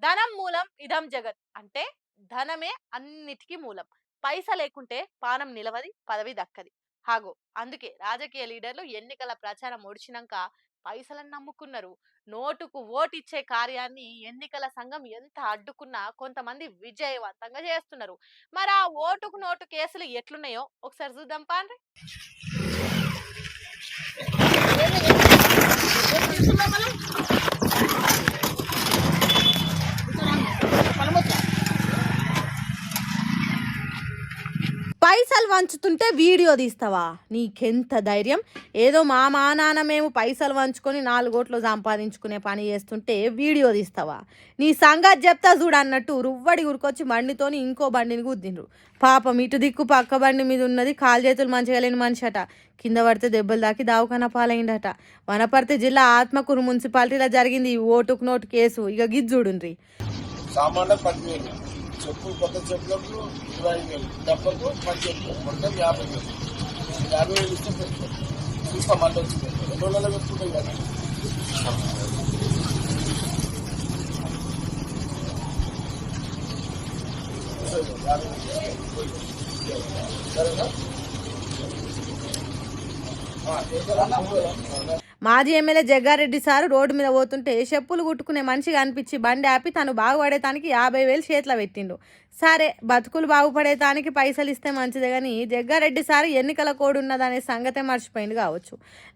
ధనం మూలం ఇదం జగత్ అంటే ధనమే అన్నిటికీ మూలం. పైస లేకుంటే పానం నిలవది, పదవి దక్కది. హాగో అందుకే రాజకీయ లీడర్లు ఎన్నికల ప్రచారం ఒడిచినాక పైసలను నమ్ముకున్నారు. నోటుకు ఓటిచ్చే కార్యాన్ని ఎన్నికల సంఘం ఎంత అడ్డుకున్నా కొంతమంది విజయవంతంగా చేస్తున్నారు. మరి ఆ ఓటుకు నోటు కేసులు ఎట్లున్నాయో ఒకసారి చూద్దాం పాండ్రి. పైసలు వంచుతుంటే వీడియో తీస్తావా? నీకెంత ధైర్యం? ఏదో మా నాన్న మేము పైసలు వంచుకొని 4 కోట్లు సంపాదించుకునే పని చేస్తుంటే వీడియో తీస్తావా? నీ సంగతి చెప్తా చూడు అన్నట్టు రువ్వడి ఉరికొచ్చి బండితోని ఇంకో బండిని గుద్దిండ్రు. పాపం ఇటు దిక్కు పక్క బండి మీద ఉన్నది కాలు చేతులు మంచిగా లేని మనిషి అట. కింద పడితే దెబ్బలు దాకి దావఖానా పాలైండట. వనపర్తి జిల్లా ఆత్మకూరు మున్సిపాలిటీలో జరిగింది ఈ ఓటుకు నోటు కేసు. ఇక గిజ్జుడుండ్రి. చెప్పులు కొత్త చెప్పులకు 25,000, దెబ్బకు 10,000, మొత్తం 50,000. 50,000 ఇస్తే పెట్టుకోండి. చూస్తాం మళ్ళీ వచ్చింది 2 రోజుల్లో పెట్టుకుంటాం కదా. సరేనా? మాజీ ఎమ్మెల్యే జగ్గారెడ్డి సారు రోడ్డు మీద పోతుంటే చెప్పులు కుట్టుకునే మనిషిగా అనిపించి బండి ఆపి తను బాగుపడేతానికి 50,000 చేతిలో పెట్టిండు. సరే బతుకులు బాగుపడేతానికి పైసలు ఇస్తే మంచిదే కానీ జగ్గారెడ్డి సారు ఎన్నికల కోడ్ ఉన్నదనే సంగతే మర్చిపోయింది కావచ్చు.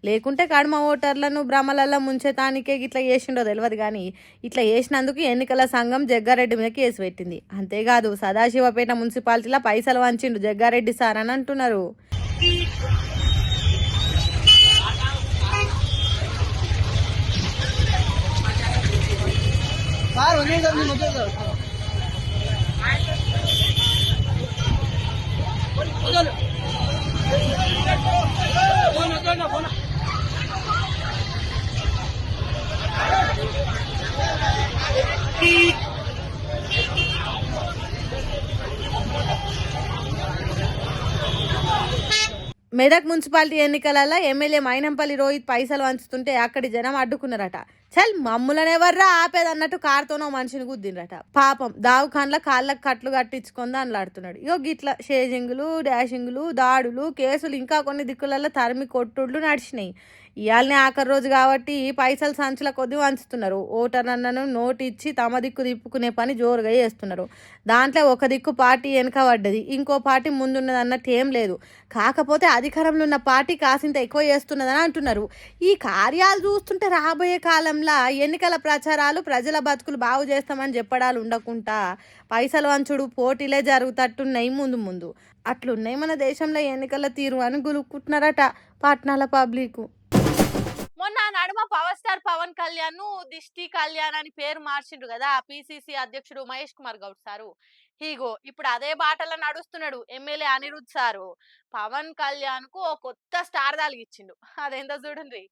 లేకుంటే కడమ ఓటర్లను భ్రమలల్లో ముంచేతానికే ఇట్లా చేసిండో తెలియదు కానీ ఇట్లా చేసినందుకు ఎన్నికల సంఘం జగ్గారెడ్డి మీద కేసు పెట్టింది. అంతేకాదు సదాశివపేట మున్సిపాలిటీలో పైసలు వంచిండు జగ్గారెడ్డి సార్ అని అంటున్నారు. మెదక్ మున్సిపాలిటీ ఎన్నికలలో ఎమ్మెల్యే మైనంపల్లి రోహిత్ పైసలు వంచుతుంటే అక్కడి జనం అడ్డుకున్నారట. చల్ మమ్ములనెవర్రా ఆపేదన్నట్టు కారుతోనో మనిషిని గుద్దిండ్రట. పాపం దావుఖాన్ల కాళ్ళకు కట్లు కట్టించుకొని అనలాడుతున్నాడు. ఇగో గిట్ల షేజింగులు, డాషింగులు, దాడులు, కేసులు ఇంకా కొన్ని దిక్కులలో తరిమి కొట్టుళ్ళు నడిచినాయి. ఇవాళనే ఆఖరి రోజు కాబట్టి పైసలు సంచుల కొద్ది వంచుతున్నారు. ఓటర్లను నోటు ఇచ్చి తమ దిక్కు తిప్పుకునే పని జోరుగా చేస్తున్నారు. దాంట్లో ఒక దిక్కు పార్టీ వెనుక పడ్డది, ఇంకో పార్టీ ముందున్నది అన్నట్టు ఏం లేదు. కాకపోతే అధికారంలో ఉన్న పార్టీ కాసింత ఎక్కువ చేస్తున్నదని అంటున్నారు. ఈ కార్యాలు చూస్తుంటే రాబోయే కాలంలో ఎన్నికల ప్రచారాలు ప్రజల బతుకులు బాగు చేస్తామని చెప్పడాలు ఉండకుండా పైసలు వంచుడు పోటీలే జరుగుతట్టున్నాయి ముందు ముందు. అట్లున్నాయి మన దేశంలో ఎన్నికల తీరు అని గులుక్కుంటున్నారట పట్నాల పబ్లిక్. మొన్న నడుమ పవర్ స్టార్ పవన్ కళ్యాణ్ ను దిష్టి కళ్యాణ్ అని పేరు మార్చిండు కదా పిసిసి అధ్యక్షుడు మహేష్ కుమార్ గౌడ్ సారు. హీగో ఇప్పుడు అదే బాటలో నడుస్తున్నాడు ఎమ్మెల్యే అనిరుద్ సారు. పవన్ కళ్యాణ్ కు ఓ కొత్త స్టార్ దాలిగిచ్చిండు. అదేందో చూడండి.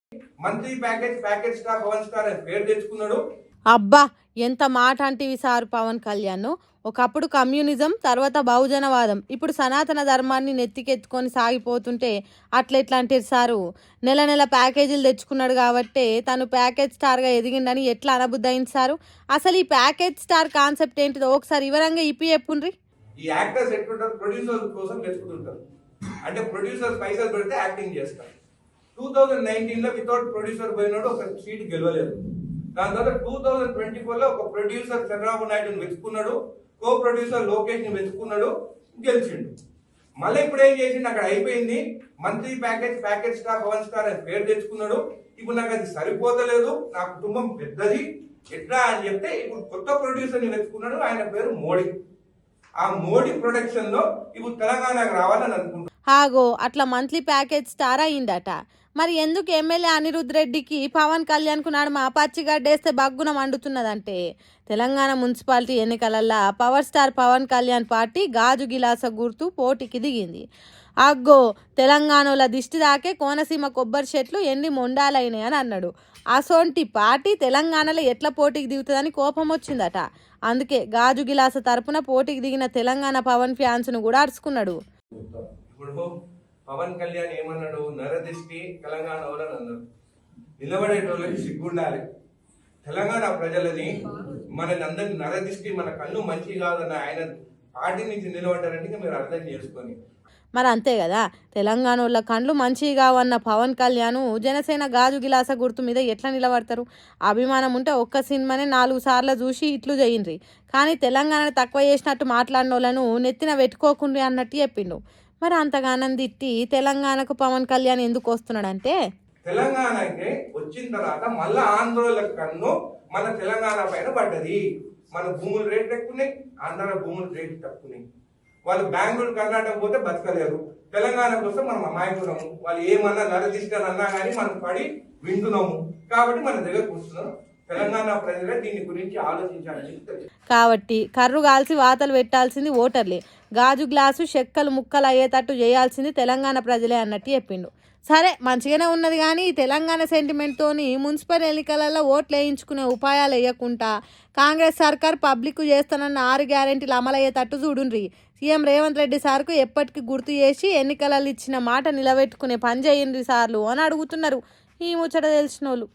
Monthly package star Pawan star అని పేరు తెచ్చుకున్నాడు. అబ్బా ఎంత మాట అంటివి సారు పవన్ కళ్యాణ్. ఒకప్పుడు కమ్యూనిజం, తర్వాత బహుజనవాదం, ఇప్పుడు సనాతన ధర్మాన్ని నెత్తికెత్తుకొని సాగిపోతుంటే అట్లెట్లా అంటే సారు? నెల నెల ప్యాకేజీలు తెచ్చుకున్నాడు కాబట్టి తను ప్యాకేజ్ స్టార్గా ఎదిగిందని ఎట్లా అనబుద్ధి అయింది సారు? అసలు ఈ ప్యాకేజ్ స్టార్ కాన్సెప్ట్ ఏంటిదో ఒకసారి వివరంగా ఇప్పి చెప్పుండ్రి. ఈ యాక్టర్స్ ఎట్లుంటారు, ప్రొడ్యూసర్స్ కోసం వెతుకుతుంటారు. అంటే ప్రొడ్యూసర్స్ పైసలు పెడితే యాక్టింగ్ చేస్తారు. 2019 లో వితౌట్ ప్రొడ్యూసర్ పోయినాడు, ఒక సీట్ గెలవలేదు. దాని తర్వాత 2024 లో ఒక ప్రొడ్యూసర్ చంద్రబాబు నాయుడుని వెతుకున్నాడు, కో ప్రొడ్యూసర్ లోకేష్ ని వెతుకున్నాడు, గెలిచిండు. మళ్ళీ ఇప్పుడు ఏం చేసిండు, అక్కడ అయిపోయింది. Monthly package star Pawan star అని పేరు తెచ్చుకున్నాడు. ఇప్పుడు నాకు అది సరిపోతలేదు, నా కుటుంబం పెద్దది, ఎట్లా అని చెప్తే ఇప్పుడు కొత్త ప్రొడ్యూసర్ ని వెతుకున్నాడు. ఆయన పేరు మోడీ. ఆ మోడీ ప్రొడక్షన్ లో ఇప్పుడు తెలంగాణకు రావాలని అనుకుంటున్నాడు. హాగో అట్లా మంత్లీ ప్యాకేజ్ స్టార్ అయిందట. మరి ఎందుకు ఎమ్మెల్యే అనిరుద్ రెడ్డికి పవన్ కళ్యాణ్ కు నడుమ పచ్చిగడ్డేస్తే బగ్గున మండుతున్నదంటే తెలంగాణ మున్సిపాలిటీ ఎన్నికలల్లా power star Pawan Kalyan party గాజు గిలాస గుర్తు పోటీకి దిగింది. అగ్గో తెలంగాణలో దిష్టి దాకే కోనసీమ కొబ్బరి చెట్లు ఎన్ని మొండాలైనాయి అని అన్నాడు. అసోంటి పార్టీ తెలంగాణలో ఎట్లా పోటీకి దిగుతుందని కోపం వచ్చిందట. అందుకే గాజు గిలాస తరపున పోటీకి దిగిన తెలంగాణ పవన్ ఫ్యాన్స్ ను కూడా అరుచుకున్నాడు. పవన్ కళ్యాణ్ ఏమన్నాడు, నరదిష్టి తెలంగాణ వాళ్ళని అన్నాడు. నిలబడేటోళ్ళకి సిగ్గుండాలి. తెలంగాణ ప్రజలని మనని అందరిని నరదిష్టి మన కళ్ళు మంచి కాదన్న ఆయన పార్టీ నుంచి నిలబడ్డారంటే ఇక మీరు అర్థం చేసుకొని. మరి అంతే కదా, తెలంగాణ వాళ్ళ కండ్లు మంచిగా కావన్న పవన్ కళ్యాణ్ జనసేన గాజు గిలాస గుర్తు మీద ఎట్లా నిలబడతారు? అభిమానం ఉంటే ఒక్క సినిమానే 4 సార్లు చూసి ఇట్లు చేయండి, కానీ తెలంగాణని తక్కువ చేసినట్టు మాట్లాడిన వాళ్ళను నెత్తిన పెట్టుకోకుండా అన్నట్టు చెప్పిండు. మరి అంతగానం తిట్టి తెలంగాణకు పవన్ కళ్యాణ్ ఎందుకు వస్తున్నాడంటే, తెలంగాణకి వచ్చిన తర్వాత మళ్ళా ఆంధ్రోల కన్ను మన తెలంగాణ పైన పడ్డది. మన భూముల రేట్లు ఎక్కున్నాయి, ఆంధ్ర భూముల రేట్లు తక్కున్నాయి. వాళ్ళు బెంగళూరు కర్ణాటక పోతే బతకలేరు. తెలంగాణ కోసం మనం అమాయకున్నాము. వాళ్ళు ఏమన్నా నరదిష్టాలు అన్నా కానీ మనం పడి వింటున్నాము. కాబట్టి మన దగ్గర కూర్చున్నాం. తెలంగాణ ప్రజలే దీని గురించి ఆలోచించాలని తెలియదు. కాబట్టి కర్రు కాల్చి వాతలు పెట్టాల్సింది ఓటర్లే, గాజు గ్లాసు చెక్కలు ముక్కలు అయ్యేటట్టు చేయాల్సింది తెలంగాణ ప్రజలే అన్నట్టు చెప్పిండు. సరే మంచిగానే ఉన్నది, కానీ ఈ తెలంగాణ సెంటిమెంట్తోని మున్సిపల్ ఎన్నికలలో ఓట్లు వేయించుకునే ఉపాయాలు వేయకుండా కాంగ్రెస్ సర్కార్ పబ్లిక్ చేస్తానన్న 6 గ్యారెంటీలు అమలయ్యేటట్టు చూడుండ్రి. సీఎం రేవంత్ రెడ్డి సార్కు ఎప్పటికీ గుర్తు చేసి ఎన్నికలలో ఇచ్చిన మాట నిలబెట్టుకునే పని చేయండి సార్లు అని అడుగుతున్నారు ఈ ముచ్చట తెలిసిన వాళ్ళు.